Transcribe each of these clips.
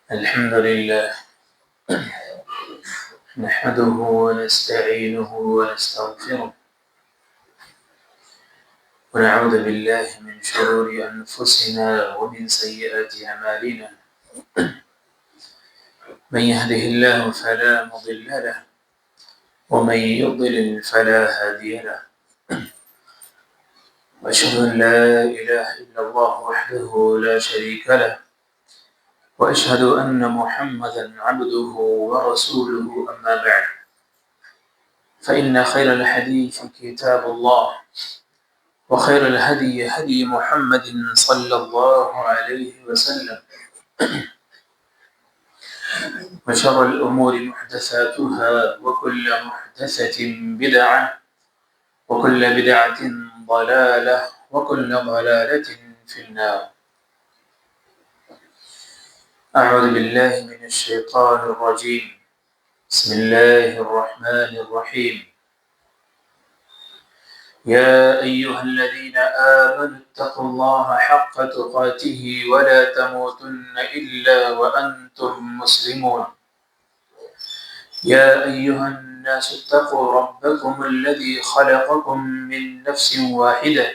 الحمد لله نحمده ونستعينه ونستغفره ونعوذ بالله من شرور أنفسنا ومن سيئات أعمالنا من يهده الله فلا مضل له ومن يضلل فلا هادي له وأشهد أن لا إله إلا الله وحده لا شريك له وأشهد أن محمدا عبده ورسوله أما بعد فإن خير الحديث كتاب الله وخير الهدي هدي محمد صلى الله عليه وسلم وشر الأمور محدثاتها وكل محدثة بدعة وكل بدعة ضلالة وكل ضلالة في النار. أعوذ بالله من الشيطان الرجيم. بسم الله الرحمن الرحيم. يا أيها الذين آمنوا اتقوا الله حق تقاته ولا تموتن إلا وأنتم مسلمون. يا أيها الناس اتقوا ربكم الذي خلقكم من نفس واحدة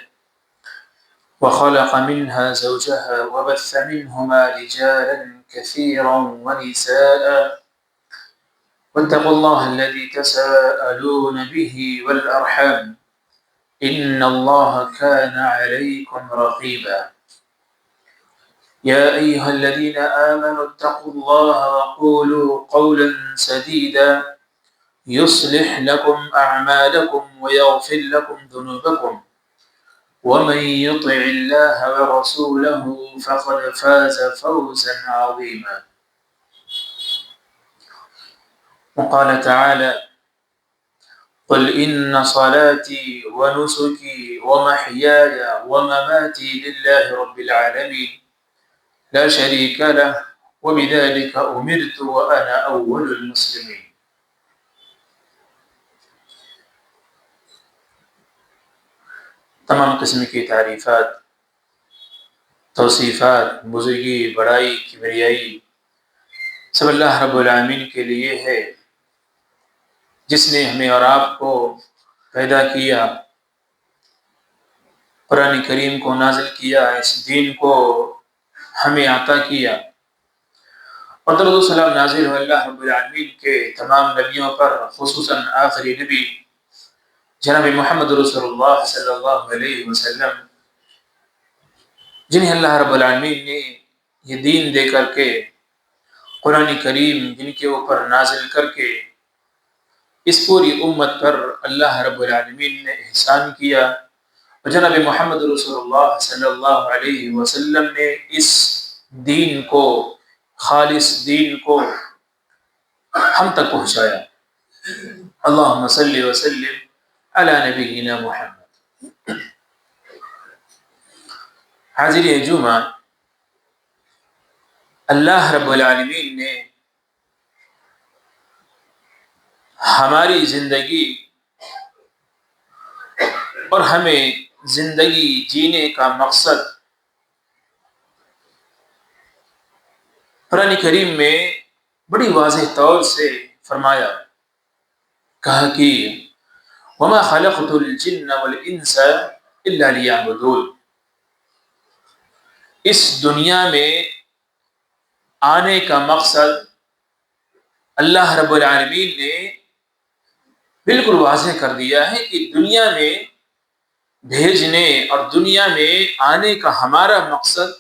وخلق منها زوجها وبث منهما رجالا كثيرا ونساء واتقوا الله الذي تساءلون به والأرحام إن الله كان عليكم رقيبا. يا أيها الذين آمنوا اتقوا الله وقولوا قولا سديدا يصلح لكم أعمالكم ويغفر لكم ذنوبكم ومن يطع الله ورسوله فقد فاز فوزا عظيما. وقال تعالى: قل إن صلاتي ونسكي ومحياي ومماتي لله رب العالمين لا شريك له وبذلك أمرت وأنا أول المسلمين. تمام قسم کی تعریفات، توصیفات، بزرگی، بڑائی، کبریائی سب اللہ رب العالمین کے لیے ہے، جس نے ہمیں اور آپ کو پیدا کیا، قرآن کریم کو نازل کیا، اس دین کو ہمیں عطا کیا، اور درود و سلام نازل ہو اللہ رب العالمین کے تمام نبیوں پر، خصوصاً آخری نبی جناب محمد رسول اللہ صلی اللہ علیہ وسلم، جنہیں اللہ رب العالمین نے یہ دین دے کر کے، قرآن کریم جن کے اوپر نازل کر کے اس پوری امت پر اللہ رب العالمین نے احسان کیا، اور جناب محمد رسول اللہ صلی اللہ علیہ وسلم نے اس دین کو، خالص دین کو ہم تک پہنچایا۔ اللہم صلی وسلم علی نبینا محمد۔ حاضرین جمعہ، اللہ رب العالمین نے ہماری زندگی اور ہمیں زندگی جینے کا مقصد قرآن کریم میں بڑی واضح طور سے فرمایا، کہا کہ وَمَا خَلَقْتُ الْجِنَّ وَالْإِنسَ إِلَّا لِيَعْبُدُونِ۔ اس دنیا میں آنے کا مقصد اللہ رب العالمین نے بالکل واضح کر دیا ہے کہ دنیا میں بھیجنے اور دنیا میں آنے کا ہمارا مقصد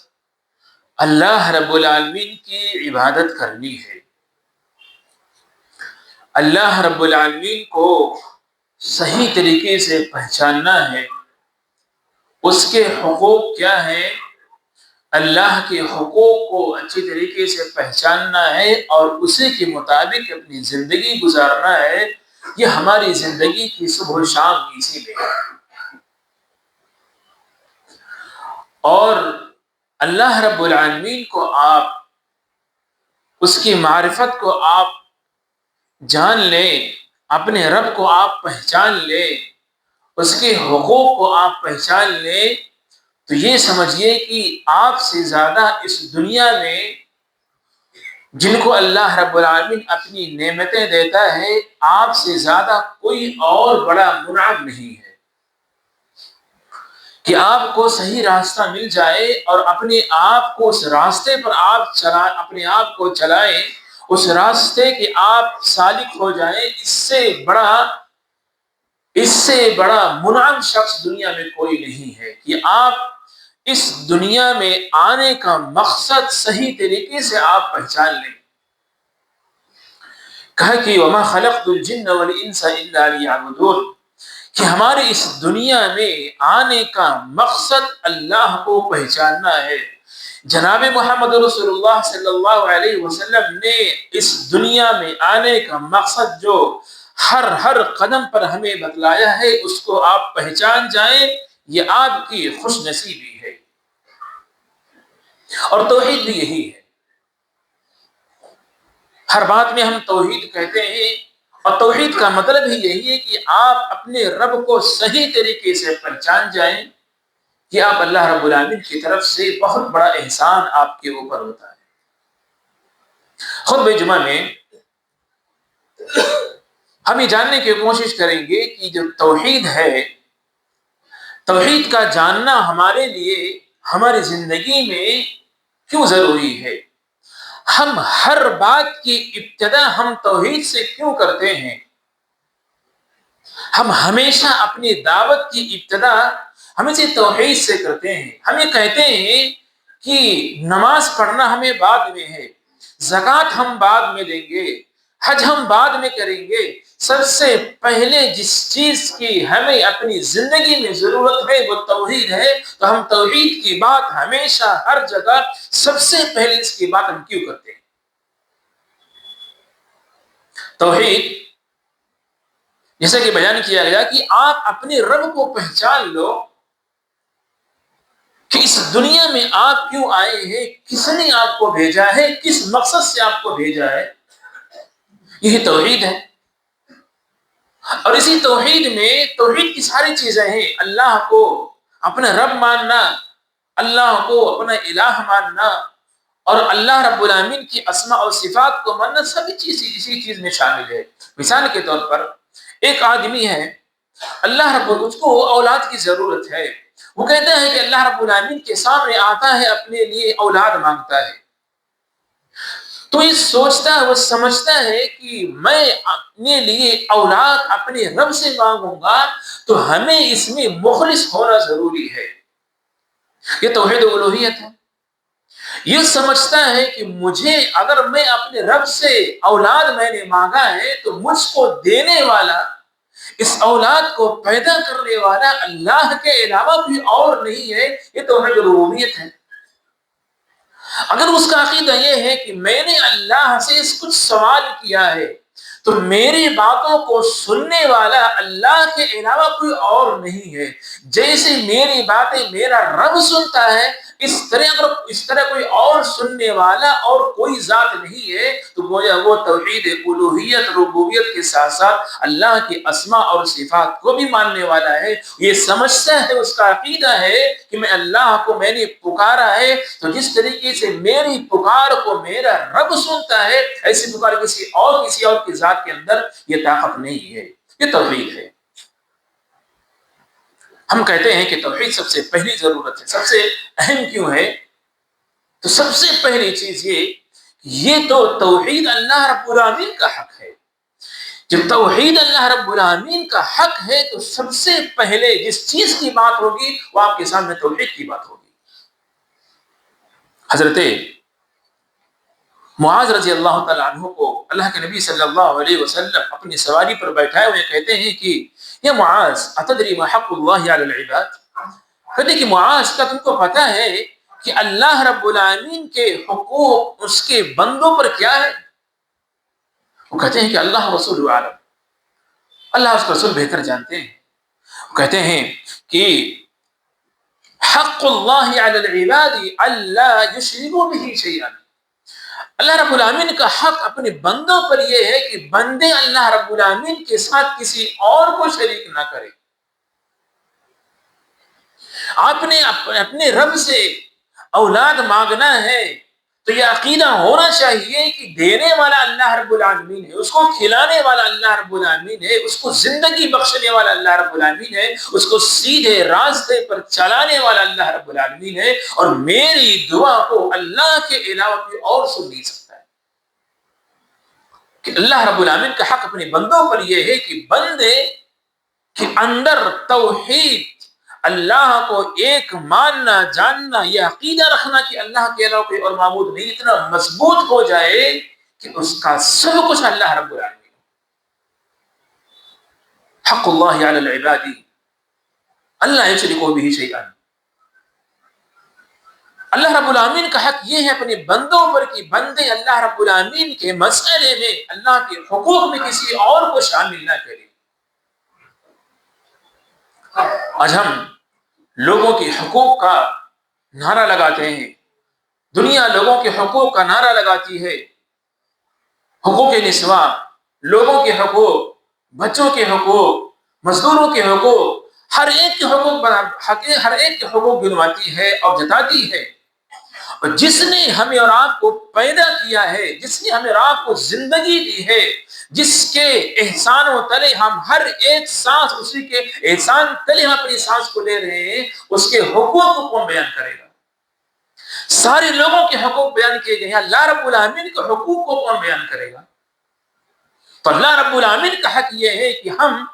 اللہ رب العالمین کی عبادت کرنی ہے، اللہ رب العالمین کو صحیح طریقے سے پہچاننا ہے، اس کے حقوق کیا ہیں، اللہ کے حقوق کو اچھی طریقے سے پہچاننا ہے اور اسی کے مطابق اپنی زندگی گزارنا ہے۔ یہ ہماری زندگی کی صبح و شام اسی میں ہے، اور اللہ رب العالمین کو آپ، اس کی معرفت کو آپ جان لیں، اپنے رب کو آپ پہچان لیں، اس کے حقوق کو آپ پہچان لیں، تو یہ سمجھیے کہ آپ سے زیادہ اس دنیا میں جن کو اللہ رب العالمین اپنی نعمتیں دیتا ہے، آپ سے زیادہ کوئی اور بڑا منعم نہیں ہے کہ آپ کو صحیح راستہ مل جائے اور اپنے آپ کو اس راستے پر آپ اپنے آپ کو چلائیں، اس راستے کے آپ سالک ہو جائیں۔ اس سے بڑا منعم شخص دنیا میں کوئی نہیں ہے کہ آپ اس دنیا میں آنے کا مقصد صحیح طریقے سے آپ پہچان لیں۔ کہا کہ وَمَا خَلَقْتُ الْجِنَّ وَالْإِنسَ إِلَّا لِيَعْبُدُونِ، کہ ہمارے اس دنیا میں آنے کا مقصد اللہ کو پہچاننا ہے۔ جناب محمد رسول اللہ صلی اللہ علیہ وسلم نے اس دنیا میں آنے کا مقصد جو ہر قدم پر ہمیں بتلایا ہے، اس کو آپ پہچان جائیں، یہ آپ کی خوش نصیبی ہے۔ اور توحید بھی یہی ہے۔ ہر بات میں ہم توحید کہتے ہیں، اور توحید کا مطلب ہی یہی ہے کہ آپ اپنے رب کو صحیح طریقے سے پہچان جائیں کہ آپ اللہ رب العالمین کی طرف سے بہت بڑا احسان آپ کے اوپر ہوتا ہے۔ خطبہ جمعہ میں ہم یہ جاننے کی کوشش کریں گے کہ جو توحید ہے، توحید کا جاننا ہمارے لیے ہماری زندگی میں کیوں ضروری ہے؟ ہم ہر بات کی ابتدا ہم توحید سے کیوں کرتے ہیں؟ ہم ہمیشہ اپنی دعوت کی ابتدا ہمیشہ توحید سے کرتے ہیں۔ ہم یہ کہتے ہیں کہ نماز پڑھنا ہمیں بعد میں ہے، زکوٰۃ ہم بعد میں دیں گے، حج ہم بعد میں کریں گے۔ سب سے پہلے جس چیز کی ہمیں اپنی زندگی میں ضرورت ہے وہ توحید ہے، تو ہم توحید کی بات ہمیشہ ہر جگہ سب سے پہلے اس کی بات ہم کیوں کرتے ہیں؟ توحید، جیسا کہ بیان کیا گیا کہ آپ اپنے رب کو پہچان لو کہ اس دنیا میں آپ کیوں آئے ہیں، کس نے آپ کو بھیجا ہے، کس مقصد سے آپ کو بھیجا ہے، یہی توحید ہے۔ اور اسی توحید میں توحید کی ساری چیزیں ہیں، اللہ کو اپنا رب ماننا، اللہ کو اپنا الہ ماننا، اور اللہ رب العالمین کی اسماء اور صفات کو ماننا، سبھی چیز اسی چیز میں شامل ہے۔ مثال کے طور پر ایک آدمی ہے، اللہ اس کو اولاد کی ضرورت ہے، وہ کہتا ہے کہ اللہ رب العالمین کے سامنے آتا ہے، اپنے لیے اولاد مانگتا ہے، تو یہ سوچتا ہے، وہ سمجھتا ہے کہ میں اپنے لیے اولاد اپنے رب سے مانگوں گا تو ہمیں اس میں مخلص ہونا ضروری ہے۔ یہ توحید الوہیت ہے۔ یہ سمجھتا ہے کہ مجھے اگر میں اپنے رب سے اولاد میں نے مانگا ہے تو مجھ کو دینے والا، اس اولاد کو پیدا کرنے والا اللہ کے علاوہ بھی اور نہیں ہے۔ یہ توحید الربوبیت ہے۔ اگر اس کا عقیدہ یہ ہے کہ میں نے اللہ سے کچھ سوال کیا ہے تو میری باتوں کو سننے والا اللہ کے علاوہ کوئی اور نہیں ہے، جیسے میری باتیں میرا رب سنتا ہے، اس طرح کوئی اور سننے والا اور کوئی ذات نہیں ہے، تو گویا وہ توحید الوہیت ربوبیت کے ساتھ ساتھ اللہ کی اسماء اور صفات کو بھی ماننے والا ہے۔ یہ سمجھتا ہے، اس کا عقیدہ ہے کہ میں اللہ کو میں نے پکارا ہے تو جس طریقے سے میری پکار کو میرا رب سنتا ہے، ایسی پکار کسی اور کی ذات کے اندر یہ طاقت نہیں ہے۔ یہ توحید ہے۔ ہم کہتے ہیں کہ توحید سب سے پہلی ضرورت ہے، سب سے اہم کیوں ہے؟ تو سب سے پہلی چیز یہ تو توحید اللہ رب العالمین کا حق ہے۔ جب توحید اللہ رب العالمین کا حق ہے تو سب سے پہلے جس چیز کی بات ہوگی وہ آپ کے سامنے توحید کی بات ہوگی۔ حضرت معاذ رضی اللہ تعالیٰ عنہ کو اللہ کے نبی صلی اللہ علیہ وسلم اپنی سواری پر بیٹھائے ہوئے کہتے ہیں کہ یا معاذ اتدری ما حق اللہ علی العباد، کہتے ہیں کہ معاذ کا تم کو پتہ ہے کہ اللہ رب العالمین کے حقوق اس کے بندوں پر کیا ہے؟ وہ کہتے ہیں کہ اللہ رسول عالم، اللہ اس کا رسول بہتر جانتے ہیں۔ وہ کہتے ہیں کہ حق اللہ علی العباد الا یشرکوا به شیئا، اللہ رب العالمین کا حق اپنے بندوں پر یہ ہے کہ بندے اللہ رب العالمین کے ساتھ کسی اور کو شریک نہ کرے۔ آپ نے اپنے رب سے اولاد مانگنا ہے تو یہ عقیدہ ہونا چاہیے کہ دینے والا اللہ رب العالمین ہے، اس کو کھلانے والا اللہ رب العالمین ہے، اس کو زندگی بخشنے والا اللہ رب العالمین ہے، اس کو سیدھے راستے پر چلانے والا اللہ رب العالمین ہے، اور میری دعا کو اللہ کے علاوہ کوئی اور سن نہیں سکتا ہے۔ کہ اللہ رب العالمین کا حق اپنے بندوں پر یہ ہے کہ بندے کے اندر توحید، اللہ کو ایک ماننا، جاننا، یہ عقیدہ رکھنا کہ اللہ کے علاوہ کوئی اور معبود نہیں، اتنا مضبوط ہو جائے کہ اس کا سب کچھ اللہ رب العالمین۔ حق اللہ علی العباد اللہ یشرک بہ شیئا، اللہ رب العالمین کا حق یہ ہے اپنے بندوں پر کہ بندے اللہ رب العالمین کے مسئلے میں، اللہ کے حقوق میں کسی اور کو شامل نہ کریں۔ آج ہم لوگوں کے حقوق کا نعرہ لگاتے ہیں، دنیا لوگوں کے حقوق کا نعرہ لگاتی ہے، حقوق نسواں، لوگوں کے حقوق، بچوں کے حقوق، مزدوروں کے حقوق، ہر ایک کے حقوق گنواتی ہے اور جتاتی ہے۔ اور جس نے ہمیں اور آپ کو پیدا کیا ہے، جس نے ہمیں اور آپ کو زندگی دی ہے، جس کے احسان و تلے ہم ہر ایک سانس، اسی کے احسان تلے ہم اپنی سانس کو لے رہے ہیں، اس کے حقوق کو کون بیان کرے گا؟ سارے لوگوں کے حقوق بیان کیے گئے ہیں، اللہ رب العالمین کے حقوق کو کون بیان کرے گا؟ تو اللہ رب العالمین کا حق یہ ہے کہ ہم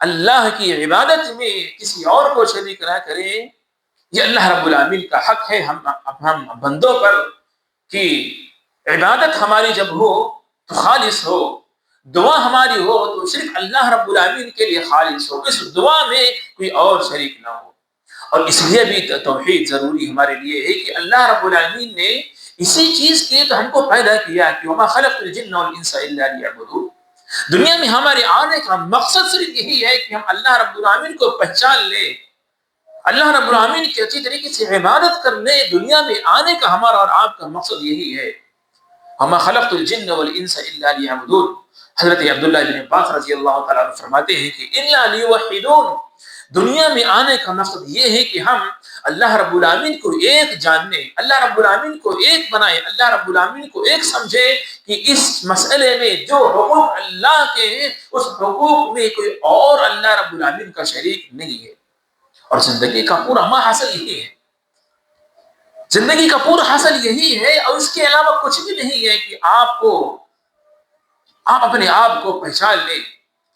اللہ کی عبادت میں کسی اور کو شریک نہ کریں۔ یہ اللہ رب العالمین کا حق ہے ہم بندوں پر کہ عبادت ہماری جب ہو تو خالص ہو، دعا ہماری ہو تو صرف اللہ رب العالمین کے لیے خالص ہو، اس دعا میں کوئی اور شریک نہ ہو۔ اور اس لیے بھی توحید ضروری ہمارے لیے ہے کہ اللہ رب العالمین نے اسی چیز کے تو ہم کو پیدا کیا کہ وما خلقت الجن والانس الا لیعبدون۔ دنیا میں ہمارے آنے کا مقصد صرف یہی ہے کہ ہم اللہ رب العالمین کو پہچان لیں، اللہ رب العالمین کی اچھی طریقے سے عبادت کرنے، دنیا میں آنے کا ہمارا اور آپ کا مقصد یہی ہے۔ وما خلقت الجن والانس الا لیعبدون۔ حضرت عبداللہ بن عباس رضی اللہ تعالیٰ عنہ فرماتے ہیں کہ الا لیوحدون، دنیا میں آنے کا مقصد یہ ہے کہ ہم اللہ رب العالمین کو ایک جاننے، اللہ رب العالمین کو ایک بنائے، اللہ رب العالمین کو ایک سمجھے کہ اس مسئلے میں جو حقوق اللہ کے ہیں اس حقوق میں کوئی اور اللہ رب العالمین کا شریک نہیں ہے۔ اور زندگی کا پورا حاصل یہی ہے، زندگی کا پورا حاصل یہی ہے، اور اس کے علاوہ کچھ بھی نہیں ہے کہ آپ اپنے آپ کو پہچان لیں،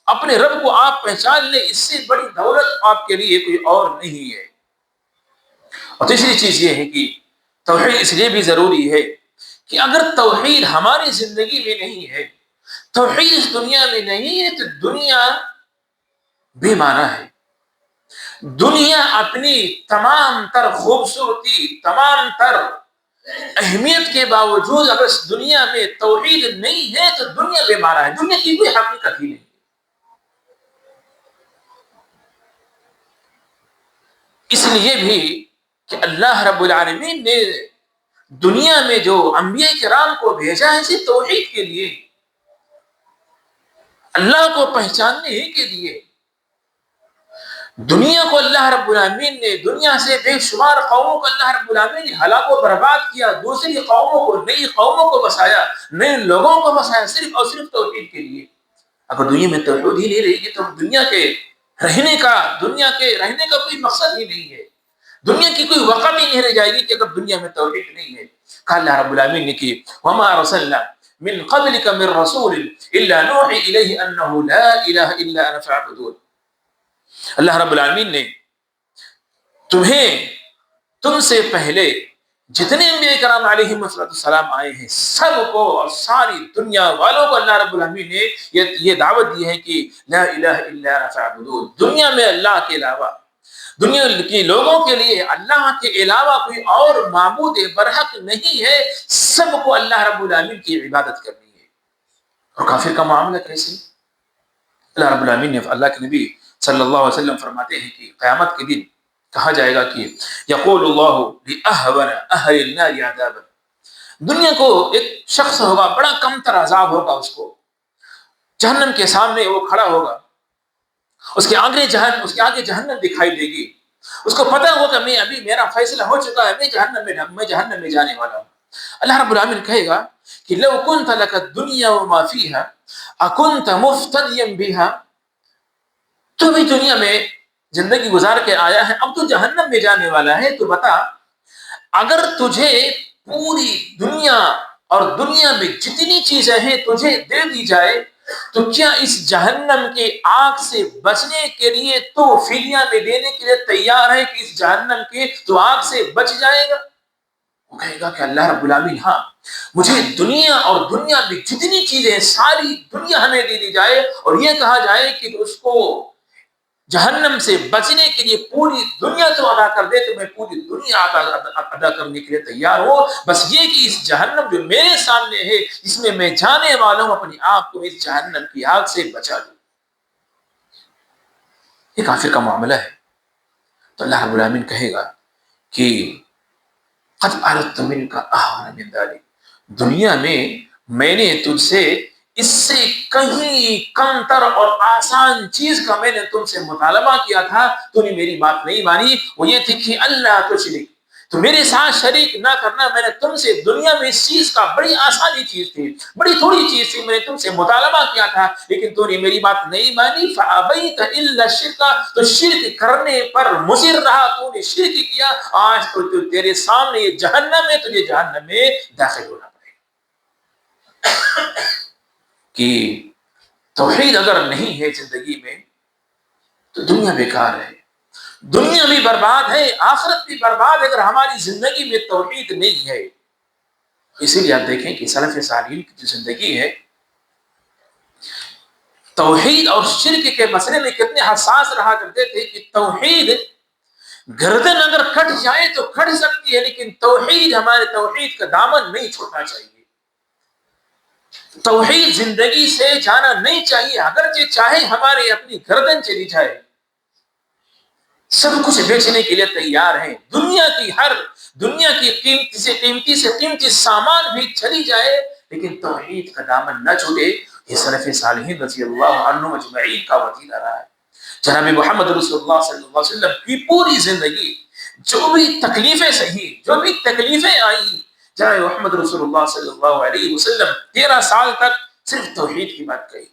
اپنے رب کو آپ پہچان لیں، اس سے بڑی دولت آپ کے لیے کوئی اور نہیں ہے۔ اور تیسری چیز یہ ہے کہ توحید اس لیے بھی ضروری ہے کہ اگر توحید ہماری زندگی میں نہیں ہے، توحید اس دنیا میں نہیں ہے، تو دنیا بے معنی ہے۔ دنیا اپنی تمام تر خوبصورتی، تمام تر اہمیت کے باوجود اگر اس دنیا میں توحید نہیں ہے تو دنیا بے معنی ہے، دنیا کی کوئی حقیقت ہی نہیں۔ اس لیے بھی کہ اللہ رب العالمین نے دنیا میں جو انبیاء کرام کو بھیجا ہے صرف توحید کے لیے، اللہ کو پہچاننے ہی کے لیے۔ دنیا کو اللہ رب العالمین نے، دنیا سے بے شمار قوموں کو اللہ رب العالمین نے ہلاک و برباد کیا، دوسری قوموں کو، نئی قوموں کو بسایا، نئے لوگوں کو بسایا، صرف اور صرف توحید کے لیے۔ اگر دنیا میں توحید ہی نہیں رہے گی تو دنیا کے رہنے کا کوئی مقصد ہی نہیں ہے، دنیا کی کوئی وقت ہی نہیں رہ جائے گی کہ اگر دنیا میں توحید نہیں ہے۔ کہا اللہ رب العالمین نے کہ وما ارسلنا من قبلك من رسول الا نوحي اليه انه لا اله الا انا فاعبدون۔ اللہ رب العالمین نے تم سے پہلے جتنے انبیاء کرام علیہم السلام آئے ہیں سب کو اور ساری دنیا والوں کو اللہ رب العالمین نے یہ دعوت دی ہے کہ لا الہ الا انا فاعبدون۔ دنیا میں اللہ کے علاوہ، دنیا کے لوگوں کے لیے اللہ کے علاوہ کوئی اور معبود برحق نہیں ہے، سب کو اللہ رب العالمین کی عبادت کرنی ہے۔ اور کافر کا معاملہ کیسے؟ اللہ رب العالمین نے، اللہ کے نبی صلی اللہ علیہ وسلم فرماتے ہیں کہ قیامت کے دن کہا جائے گا کہ یقول اللہ لأہون اہل النار عذابا، دنیا کو ایک شخص ہوگا، بڑا کم تر عذاب ہوگا، اس کو جہنم کے سامنے وہ کھڑا ہوگا، اس کے آگے جہنم دکھائی دے گی، اس کو پتہ ہوگا کہ ابھی میرا فیصلہ ہو چکا ہے، میں جہنم میں جانے والا ہوں۔ اللہ رب العالمین کہے گا کہ لو کنت لک الدنیا وما فیہا اکنت مفتدیا بہا، تو بھی دنیا میں زندگی گزار کے آیا ہے، اب تو جہنم میں جانے والا ہے، تو بتا اگر تجھے پوری دنیا اور دنیا میں جتنی چیزیں ہیں تجھے دے دی جائے تو کیا اس جہنم کے آگ سے بچنے کے لیے تو فدیہ میں دینے کے لیے تیار ہے کہ اس جہنم کے تو آگ سے بچ جائے گا؟ وہ کہے گا کہ اللہ رب العالمین ہاں، مجھے دنیا اور دنیا میں جتنی چیزیں ساری دنیا ہمیں دے دی جائے اور یہ کہا جائے کہ اس کو جہنم سے بچنے کے لیے پوری دنیا تو ادا کر دے تو میں پوری دنیا ادا کرنے کے لیے تیار ہوں، بس یہ کہ اس جہنم جو میرے سامنے ہے اس میں میں جانے والا ہوں اپنی آپ کو اس جہنم کی آگ سے بچا لوں۔ یہ کافر کا معاملہ ہے۔ تو اللہ رب العالمین کہے گا کہ قد اردت منک احون من ذلک، دنیا میں نے تجھ سے اس سے کہیں کمتر اور آسان چیز کا میں نے تم سے مطالبہ کیا تھا، تو نے میری بات نہیں مانی، وہ یہ تھی کہ اللہ تشرک، تو میرے ساتھ شریک نہ کرنا۔ میں نے تم سے دنیا میں اس چیز کا بڑی آسانی چیز تھی، بڑی تھوڑی چیز تھی، میں نے تم سے مطالبہ کیا تھا لیکن تو نے میری بات نہیں مانی۔ فابیت الا الشرک، تو شرک کرنے پر مصر رہا، تو نے شرک کیا، آج تو تیرے سامنے یہ جہنم ہے، تجھے جہنم میں داخل ہونا پڑے گا۔ کہ توحید اگر نہیں ہے زندگی میں تو دنیا بیکار ہے، دنیا بھی برباد ہے، آخرت بھی برباد ہے اگر ہماری زندگی میں توحید نہیں ہے۔ اسی لیے آپ دیکھیں کہ سلف صالحین کی جو زندگی ہے توحید اور شرک کے مسئلے میں کتنے حساس رہا کرتے تھے کہ توحید گردن اگر کٹ جائے تو کٹ سکتی ہے لیکن توحید، ہمارے توحید کا دامن نہیں چھوڑنا چاہیے، توحید زندگی سے جانا نہیں چاہیے، اگرچہ چاہے ہمارے اپنی گردن چلی جائے، سب کچھ بیچنے کے لیے تیار ہیں، دنیا کی قیمتی سے قیمتی سامان بھی چلی جائے لیکن توحید کا دامن نہ چھوٹے۔ یہ سلف صالحین رضی اللہ عنہم اجمعین کا وتیرہ رہا ہے۔ جناب محمد رسول اللہ صلی اللہ علیہ وسلم کی پوری زندگی جو بھی تکلیفیں سہی، جو بھی تکلیفیں آئی، جناب محمد رسول اللہ صلی اللہ علیہ وسلم 13 سال تک صرف توحید کی بات کہی،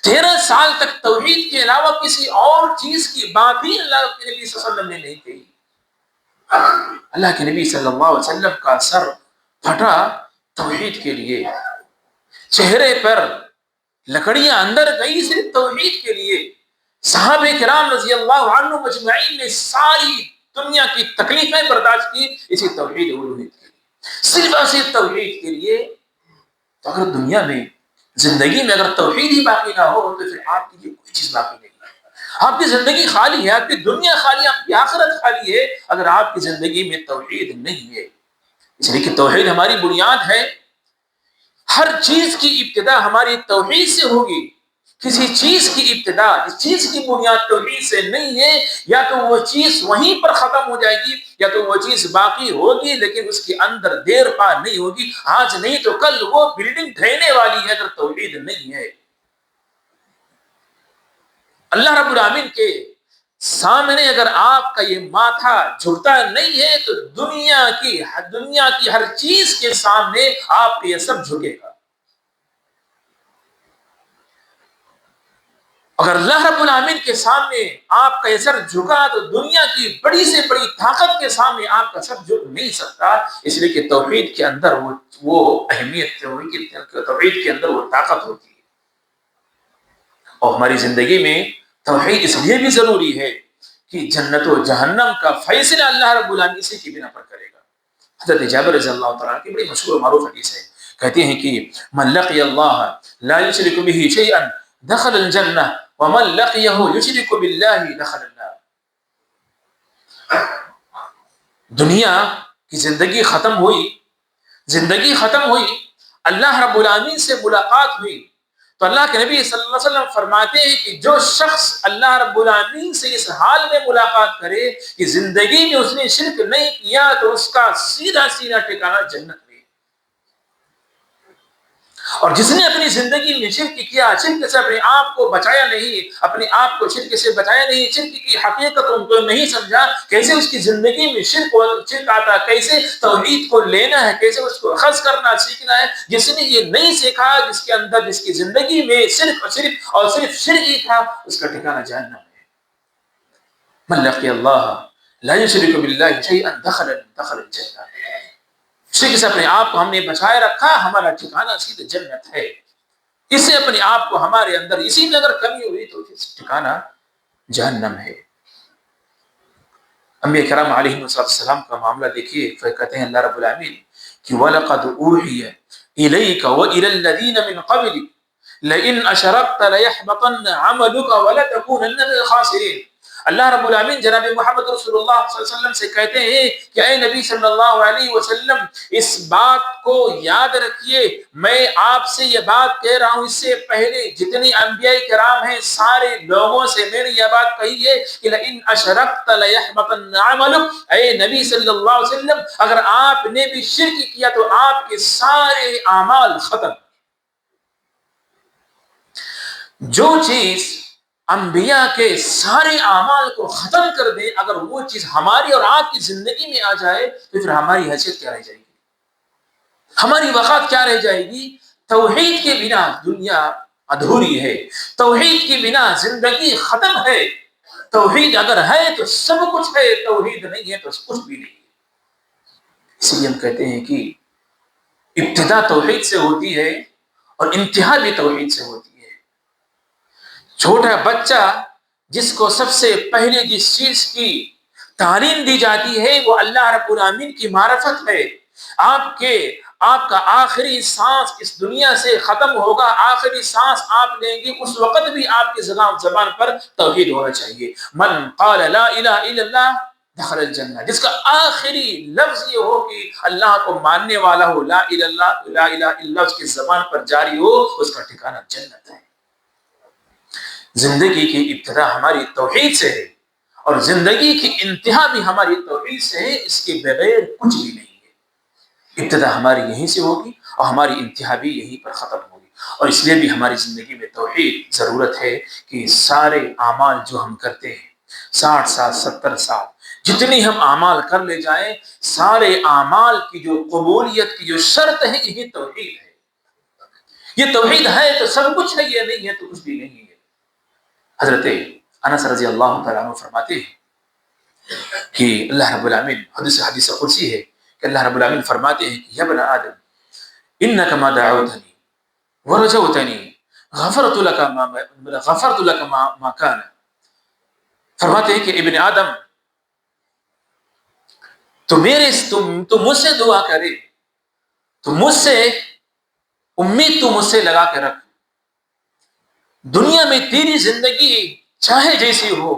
13 سال تک توحید کے علاوہ کسی اور چیز کی بات ہی اللہ کے نبی صلی اللہ علیہ وسلم نے نہیں کہی۔ اللہ کے نبی صلی اللہ علیہ وسلم کا سر پھٹا توحید کے لیے، چہرے پر لکڑیاں اندر گئی صرف توحید کے لیے۔ صحابہ کرام رضی اللہ عنہم مجمعین نے ساری دنیا کی تکلیفیں برداشت کی اسی توحید الوہیت کے لیے، صرف اسی توحید کے لیے۔ تو اگر دنیا میں زندگی میں اگر توحید ہی باقی نہ ہو تو پھر آپ کے لیے کوئی چیز باقی نہیں ہے، آپ کی زندگی خالی ہے، آپ کی دنیا خالی ہے، آپ کی آخرت خالی ہے اگر آپ کی زندگی میں توحید نہیں ہے۔ اس لیے کہ توحید ہماری بنیاد ہے، ہر چیز کی ابتدا ہماری توحید سے ہوگی۔ کسی چیز کی ابتدا، جس چیز کی بنیاد توحید سے نہیں ہے، یا تو وہ چیز وہیں پر ختم ہو جائے گی یا تو وہ چیز باقی ہوگی لیکن اس کے اندر دیر پا نہیں ہوگی، آج نہیں تو کل وہ بلڈنگ ڈھہنے والی ہے اگر توحید نہیں ہے۔ اللہ رب العالمین کے سامنے اگر آپ کا یہ ماتھا جھکتا نہیں ہے تو دنیا کی ہر چیز کے سامنے آپ کا یہ سب جھکے گا۔ اگر اللہ رب العالمین کے سامنے آپ کا یہ سر جھکا تو دنیا کی بڑی سے بڑی طاقت کے سامنے آپ کا سر جھک نہیں سکتا، اس لیے کہ توحید کے اندر وہ اہمیت ہوگی، توحید کے اندر وہ طاقت ہوتی ہے۔ اور ہماری زندگی میں توحید اس لیے بھی ضروری ہے کہ جنت و جہنم کا فیصلہ اللہ رب العالمین اسی کی بنا پر کرے گا۔ حضرت جابر رضی اللہ تعالیٰ کی بڑی مشہور و معروف حدیث ہے، کہتے ہیں کہ من لقی اللہ لا یشرک به شیئا دخل الجنہ ومن لقیہ یشرک باللہ دخل النار۔ دنیا کی زندگی ختم ہوئی، اللہ رب العالمین سے ملاقات ہوئی تو اللہ کے نبی صلی اللہ علیہ وسلم فرماتے ہیں کہ جو شخص اللہ رب العالمین سے اس حال میں ملاقات کرے کہ زندگی میں اس نے شرک نہیں کیا تو اس کا سیدھا ٹھکانہ جنت میں، اور جس نے اپنی زندگی میں شرک کیا، شرک سے اپنے آپ کو بچایا نہیں، اپنے آپ کو شرک سے بچایا نہیں، شرک کی حقیقت ان کو نہیں سمجھا، کیسے اس کی زندگی میں شرک آتا، کیسے توحید کو لینا ہے، کیسے اس کو اخذ کرنا سیکھنا ہے، جس نے یہ نہیں سیکھا، جس کے اندر، جس کی زندگی میں صرف اور صرف شرک ہی تھا، اس کا ٹھکانہ جہنم ہے۔ من لقی اللہ لا یشرک باللہ شیئا دخل الجنہ۔ شرک سے اپنے آپ کو ہم نے بچائے رکھا، ہمارا ٹھکانہ سیدھے جنت ہے۔ اس سے اپنے آپ کو ہمارے اندر اسی میں اگر کمی ہوئی تو ٹھکانہ جہنم ہے۔ انبیاء کرام علیہ السلام کا معاملہ دیکھیے، پھر کہتے ہیں اللہ رب العالمین کہ وَلَقَدْ أُوحِيَ إِلَيْكَ وَإِلَى الَّذِينَ مِنْ قَبْلِكَ لَئِنْ أَشْرَكْتَ لَيَحْبَطَنَّ عَمَلُكَ وَلَتَكُونَنَّ مِنَ الْخَاسِرِينَ۔ اللہ رب العالمین جناب محمد رسول اللہ صلی اللہ علیہ وسلم سے کہتے ہیں کہ اے نبی صلی اللہ علیہ وسلم، اس بات کو یاد رکھیے، میں آپ سے یہ بات کہہ رہا ہوں، اس سے پہلے جتنی انبیاء کرام ہیں سارے لوگوں سے میں نے یہ بات کہی ہے کہ لئن اشرکت لیحبطن عملک، اے نبی صلی اللہ علیہ وسلم، اگر آپ نے بھی شرک کیا تو آپ کے سارے اعمال ختم۔ جو چیز انبیاء کے سارے اعمال کو ختم کر دے، اگر وہ چیز ہماری اور آپ کی زندگی میں آ جائے تو پھر ہماری حیثیت کیا رہ جائے گی، ہماری وقت کیا رہ جائے گی؟ توحید کے بنا دنیا ادھوری ہے، توحید کے بنا زندگی ختم ہے۔ توحید اگر ہے تو سب کچھ ہے، توحید نہیں ہے تو کچھ بھی نہیں ہے۔ اس لیے ہم کہتے ہیں کہ ابتدا توحید سے ہوتی ہے اور انتہا بھی توحید سے ہوتی ہے۔ چھوٹا بچہ جس کو سب سے پہلے جس چیز کی تعلیم دی جاتی ہے وہ اللہ رب العالمین کی معرفت ہے۔ آپ کا آخری سانس اس دنیا سے ختم ہوگا، آخری سانس آپ لیں گے، اس وقت بھی آپ کی زبان پر توحید ہونا چاہیے۔ من قال لا الہ الا اللہ دخل الجنہ، جس کا آخری لفظ یہ ہو کہ اللہ کو ماننے والا ہو، لا الہ الا اللہ اس کی زبان پر جاری ہو، اس کا ٹھکانہ جنت ہے۔ زندگی کی ابتدا ہماری توحید سے ہے اور زندگی کی انتہا بھی ہماری توحید سے ہے، اس کے بغیر کچھ بھی نہیں ہے۔ ابتدا ہماری یہیں سے ہوگی اور ہماری انتہا بھی یہیں پر ختم ہوگی، اور اس لیے بھی ہماری زندگی میں توحید ضرورت ہے کہ سارے اعمال جو ہم کرتے ہیں، 60 سال 70 سال جتنی ہم اعمال کر لے جائیں، سارے اعمال کی جو قبولیت کی جو شرط ہے یہی توحید ہے۔ یہ توحید ہے تو سب کچھ ہے، یہ نہیں ہے تو کچھ بھی نہیں ہے۔ حضرت انس رضی اللہ تعالیٰ عنہ فرماتے ہیں کہ اللہ رب العالمین، حدیث قدسی ہے کہ اللہ رب العالمین فرماتے ہیں کہ یا ابن آدم انک ما دعوتنی ورجوتنی غفرت لک ما کان۔ فرماتے ہیں کہ ابن آدم تو مجھ سے دعا کرے، تو مجھ سے امید تو مجھ سے لگا کے رکھ، دنیا میں تیری زندگی چاہے جیسی ہو،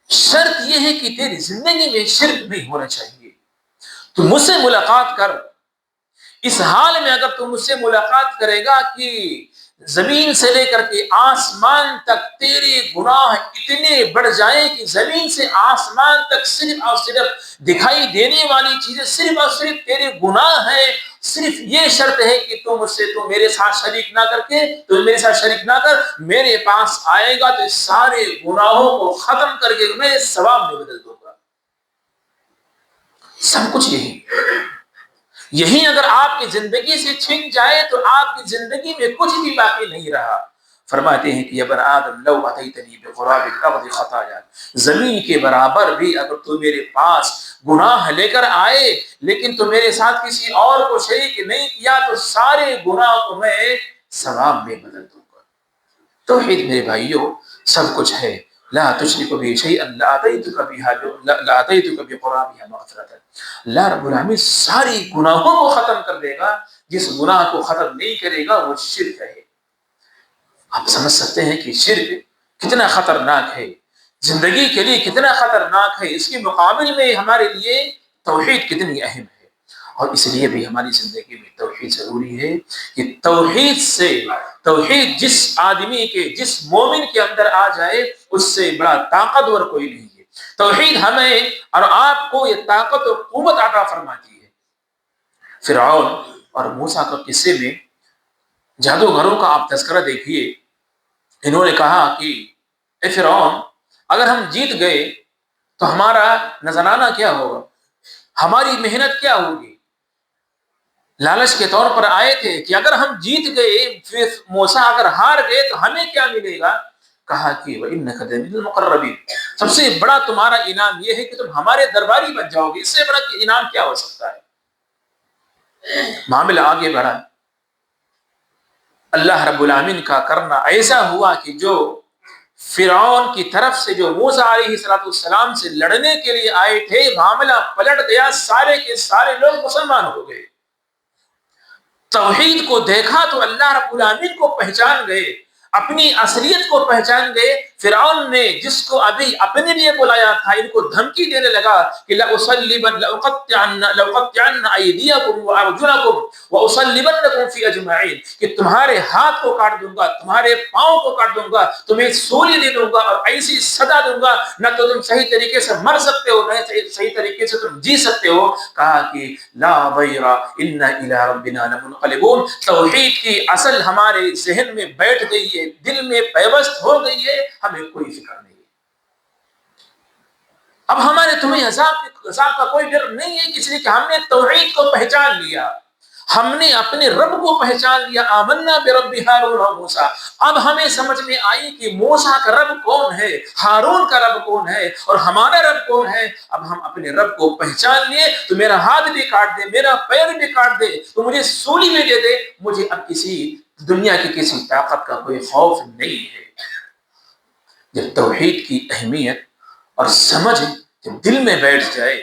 شرط یہ ہے کہ تیری زندگی میں شرک نہیں ہونا چاہیے۔ تو مجھ سے ملاقات کر، اس حال میں اگر تو مجھ سے ملاقات کرے گا کہ زمین سے لے کر کے آسمان تک تیرے گناہ اتنے بڑھ جائیں کہ زمین سے آسمان تک صرف اور صرف دکھائی دینے والی چیزیں صرف اور صرف تیرے گناہ ہیں، صرف یہ شرط ہے کہ تو میرے ساتھ شریک نہ کر، میرے پاس آئے گا تو سارے گناہوں کو ختم کر کے میں ثواب میں بدل دوں گا۔ سب کچھ یہی اگر آپ کی زندگی سے چھن جائے تو آپ کی زندگی میں کچھ بھی باقی نہیں رہا۔ فرماتے ہیں کہ یا بن آدم لو اتیتنی بقراب الارض خطایا، زمین کے برابر بھی اگر تو میرے پاس گناہ لے کر آئے لیکن تو میرے ساتھ کسی اور کو شریک نہیں کیا تو سارے گناہ کو میں ثواب میں بدل دوں گا۔ توحید میرے بھائیوں سب کچھ ہے۔ لا تشرک بی شیئا لآتیتک بقرابها مغفرۃ۔ اللہ رب العالمین ساری گناہوں کو ختم کر دے گا، جس گناہ کو ختم نہیں کرے گا وہ شرک ہے۔ آپ سمجھ سکتے ہیں کہ شرک کتنا خطرناک ہے، زندگی کے لیے کتنا خطرناک ہے، اس کے مقابل میں ہمارے لیے توحید کتنی اہم ہے۔ اور اس لیے بھی ہماری زندگی میں توحید ضروری ہے کہ توحید جس آدمی کے، جس مومن کے اندر آ جائے اس سے بڑا طاقتور کوئی نہیں ہے۔ توحید ہمیں اور آپ کو یہ طاقت اور قوت عطا فرماتی ہے۔ فرعون اور موسیٰ کے قصے میں جادوگروں کا آپ تذکرہ دیکھیے، انہوں نے کہا کہ اے فرعون، اگر ہم جیت گئے تو ہمارا نذرانہ کیا ہوگا، ہماری محنت کیا ہوگی؟ لالچ کے طور پر آئے تھے کہ اگر ہم جیت گئے، پھر موسیٰ اگر ہار گئے تو ہمیں کیا ملے گا؟ کہا کہ وَإِنَّكَ لَمِنَ الْمُقَرَّبِينَ، سب سے بڑا تمہارا انعام یہ ہے کہ تم ہمارے درباری بن جاؤ گے، اس سے بڑا انعام کیا ہو سکتا ہے؟ معاملہ آگے بڑھا، اللہ رب العالمین کا کرنا ایسا ہوا کہ جو فرعون کی طرف سے جو موسیٰ علیہ السلام سے لڑنے کے لیے آئے تھے، معاملہ پلٹ گیا، سارے کے سارے لوگ مسلمان ہو گئے، توحید کو دیکھا تو اللہ رب العالمین کو پہچان گئے، اپنی اصلیت کو پہچان گئے۔ فرعون نے جس کو ابھی اپنے لیے بلایا تھا، ان کو دھمکی دینے لگا کہ لَأُقَطِّعَنَّ أَيْدِيَكُمْ وَأَرْجُلَكُمْ وَأُصَلِّبَنَّكُمْ فِي أَجْمَعِينَ، کہ تمہارے ہاتھ کو کاٹ دوں گا، تمہارے پاؤں کو کاٹ دوں گا، تمہیں سولی دے دوں گا اور ایسی سزا دوں گا، نہ تو تم صحیح طریقے سے مر سکتے ہو، نہ صحیح طریقے سے تم جی سکتے ہو۔ کہا کہ لا ضیر انا الی ربنا لمنقلبون، توحید کی اصل ہمارے ذہن میں بیٹھ گئی ہے، دل میں پیوست ہو گئی ہے، ہمیں کوئی فکر نہیں ہے، اب ہمارے تمہیں عذاب کا کوئی ڈر نہیں ہے، اس لیے کہ ہم نے توحید کو پہچان لیا، ہم نے اپنے رب کو پہچان لیا۔ آمنا برب ہارون و موسیٰ، اب ہمیں سمجھ میں آئی کہ موسیٰ کا رب کون ہے، ہارون کا رب کون ہے، اور ہمارا رب کون ہے۔ اب ہم اپنے رب کو پہچان لیے تو میرا ہاتھ بھی کاٹ دے، میرا پیر بھی کاٹ دے، تو مجھے سولی بھی دے دے، مجھے اب کسی دنیا کی کسی طاقت کا کوئی خوف نہیں ہے۔ جب توحید کی اہمیت اور سمجھ جب دل میں بیٹھ جائے،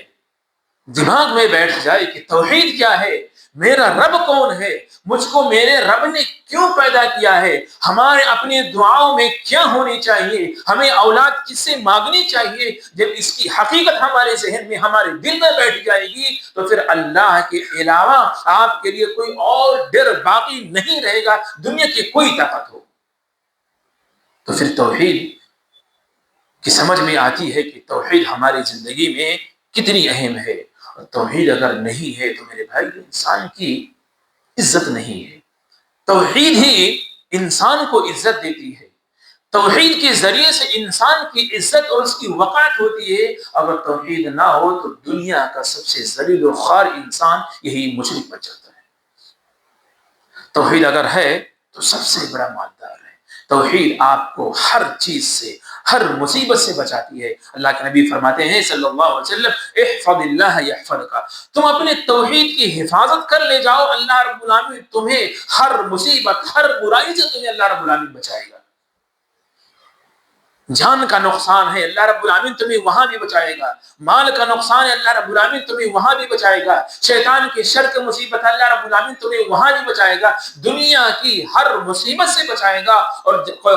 دماغ میں بیٹھ جائے کہ توحید کیا ہے، میرا رب کون ہے، مجھ کو میرے رب نے کیوں پیدا کیا ہے، ہمارے اپنی دعاؤں میں کیا ہونی چاہیے، ہمیں اولاد کس سے مانگنی چاہیے، جب اس کی حقیقت ہمارے ذہن میں ہمارے دل میں بیٹھ جائے گی تو پھر اللہ کے علاوہ آپ کے لیے کوئی اور ڈر باقی نہیں رہے گا، دنیا کی کوئی طاقت ہو۔ تو پھر توحید کی سمجھ میں آتی ہے کہ توحید ہماری زندگی میں کتنی اہم ہے، اور توحید اگر نہیں ہے تو میرے بھائی انسان کی عزت نہیں ہے۔ توحید ہی انسان کو عزت دیتی ہے، توحید کے ذریعے سے انسان کی عزت اور اس کی وقار ہوتی ہے۔ اگر توحید نہ ہو تو دنیا کا سب سے ذلیل و خوار انسان یہی مشرک بن جاتا ہے۔ توحید اگر ہے تو سب سے بڑا مالدار ہے۔ توحید آپ کو ہر چیز سے، ہر مصیبت سے بچاتی ہے۔ اللہ کے نبی فرماتے ہیں صلی اللہ علیہ وسلم، احفظ اللہ یحفظک، تم اپنے توحید کی حفاظت کر لے جاؤ، اللہ رب العالمین تمہیں ہر مصیبت، ہر برائی سے تمہیں اللہ رب العالمین بچائے گا۔ جان کا نقصان ہے، اللہ رب العالمین تمہیں وہاں بھی بچائے گا، مال کا نقصان ہے، اللہ رب العالمین تمہیں وہاں بھی بچائے گا، شیطان کی شر کی مصیبت ہے، اللہ رب العالمین تمہیں وہاں بھی بچائے گا، دنیا کی ہر مصیبت سے بچائے گا، اور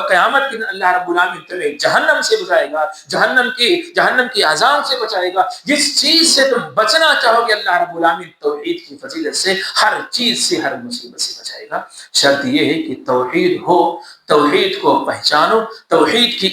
قیامت کے دن اللہ رب العالمین تمہیں جہنم سے بچائے گا، جہنم کی عذاب سے بچائے گا۔ جس چیز سے تم بچنا چاہو گے اللہ رب العالمین توحید کی فضیلت سے ہر چیز سے، ہر مصیبت سے بچائے گا۔ شرط یہ ہے کہ توحید ہو، توحید کو پہچانو، توحید کی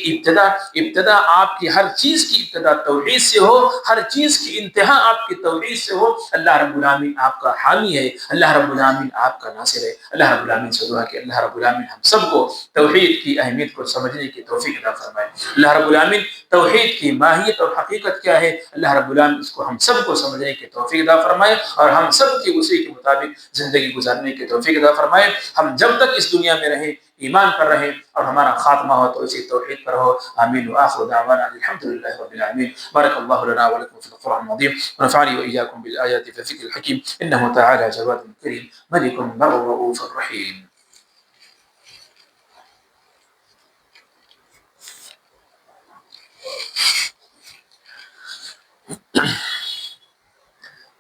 ابتدا آپ کی ہر چیز کی ابتدا توحید سے ہو، ہر چیز کی انتہا آپ کی توحید سے ہو۔ اللہ رب العالمین آپ کا حامی ہے، اللہ رب العالمین آپ کا ناصر ہے۔ اللہ رب العالمین سے دعا کہ اللہ رب العالمین ہم سب کو توحید کی اہمیت کو سمجھنے کی توفیق عطا فرمائے۔ اللہ رب العالمین توحید کی ماہیت اور حقیقت کیا ہے، اللہ رب العالمین اس کو ہم سب کو سمجھنے کی توفیق عطا فرمائے، اور ہم سب کی اسی کے مطابق زندگی گزارنے کی توفیق عطا فرمائے۔ ہم جب تک اس دنیا میں رہیں ایمان پر رہیں، اور ہمارا خاتمہ ہو تو اسی توحید پر ہو۔ آمین وآخر دعوانا الحمدللہ رب العالمین۔ بارک اللہ لنا ولکم فی القرآن العظیم، ونفعني وإياكم بالآيات والذكر الحكيم، إنه تعالى جواد كريم ملك بر رؤوف رحيم۔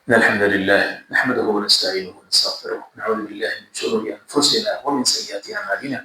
إن الحمد لله نحمده ونستعينه ونستغفره، ونعوذ بالله من شرور أنفسنا ومن سيئات أعمالنا،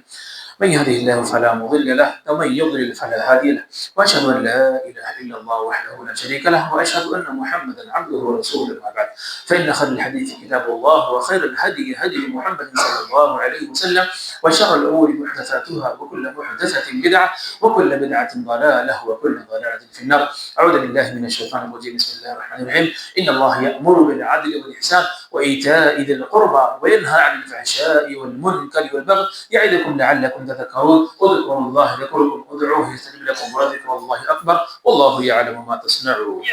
من يهده الله فلا مضل له، ومن يضلل فلا هادي له، وأشهد أن لا إله إلا الله وحده لا شريك له، وأشهد أن محمدا عبده ورسوله، ما بعد، فإن خير الحديث كتاب الله، وخير الهدي هدي محمد صلى الله عليه وسلم، وشر الأمور محدثاتها، وكل محدثة بدعة، وكل بدعة ضلالة، وكل ضلالة في النار۔ أعوذ بالله من الشيطان الرجيم، بسم الله الرحمن الرحيم، إن الله يأمر بالعدل والإحسان وإيتاء ذي القربى وينهى عن الفحشاء والمنكر والبغي يعظكم لعلكم تذكرون اذكروا الله يذكركم ادعوه يستجب لكم ولذكر الله أكبر والله يعلم ما تصنعون.